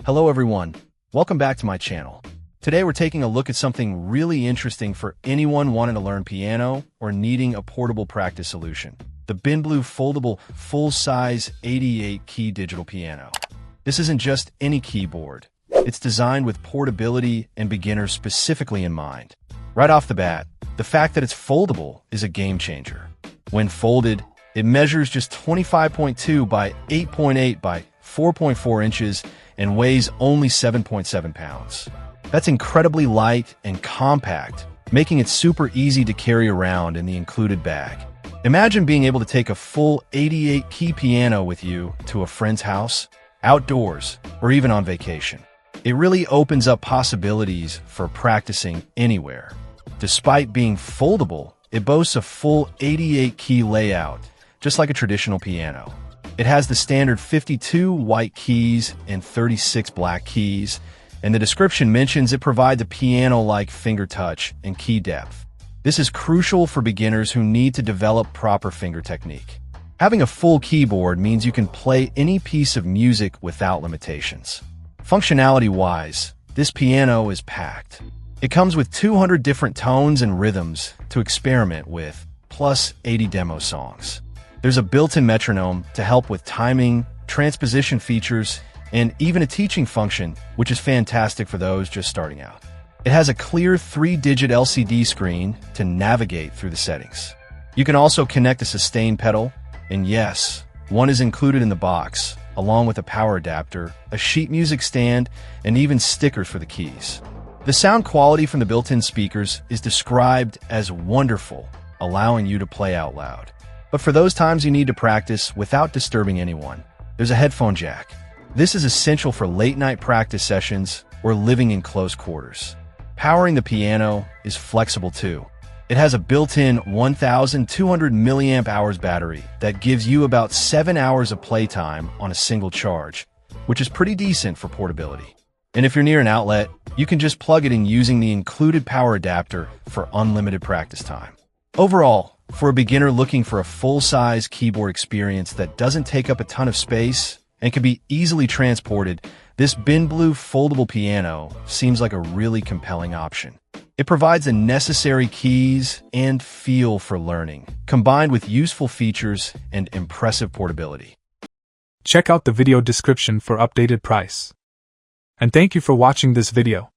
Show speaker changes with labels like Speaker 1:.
Speaker 1: Hello everyone, welcome back to my channel. Today we're taking a look at something really interesting for anyone wanting to learn piano or needing a portable practice solution. The Foldable Foldable full-size 88-key digital piano. This isn't just any keyboard. It's designed with portability and beginners specifically in mind. Right off the bat, the fact that it's foldable is a game changer. When folded, it measures just 25.2 by 8.8 by 4.4 inches and weighs only 7.7 pounds. That's incredibly light and compact, making it super easy to carry around in the included bag. Imagine being able to take a full 88-key piano with you to a friend's house, outdoors, or even on vacation. It really opens up possibilities for practicing anywhere. Despite being foldable, it boasts a full 88-key layout, just like a traditional piano. It has the standard 52 white keys and 36 black keys, and the description mentions it provides a piano-like finger touch and key depth. This is crucial for beginners who need to develop proper finger technique. Having a full keyboard means you can play any piece of music without limitations. Functionality-wise, this piano is packed. It comes with 200 different tones and rhythms to experiment with, plus 80 demo songs. There's a built-in metronome to help with timing, transposition features, and even a teaching function, which is fantastic for those just starting out. It has a clear 3-digit LCD screen to navigate through the settings. You can also connect a sustain pedal, and yes, one is included in the box, along with a power adapter, a sheet music stand, and even stickers for the keys. The sound quality from the built-in speakers is described as wonderful, allowing you to play out loud. But for those times you need to practice without disturbing anyone, there's a headphone jack. This is essential for late-night practice sessions or living in close quarters. Powering the piano is flexible too. It has a built-in 1,200 milliamp hours battery that gives you about 7 hours of playtime on a single charge, which is pretty decent for portability. And if you're near an outlet, you can just plug it in using the included power adapter for unlimited practice time. Overall, for a beginner looking for a full-size keyboard experience that doesn't take up a ton of space and can be easily transported, this Foldable piano seems like a really compelling option. It provides the necessary keys and feel for learning, combined with useful features and impressive portability.
Speaker 2: Check out the video description for updated price. And thank you for watching this video.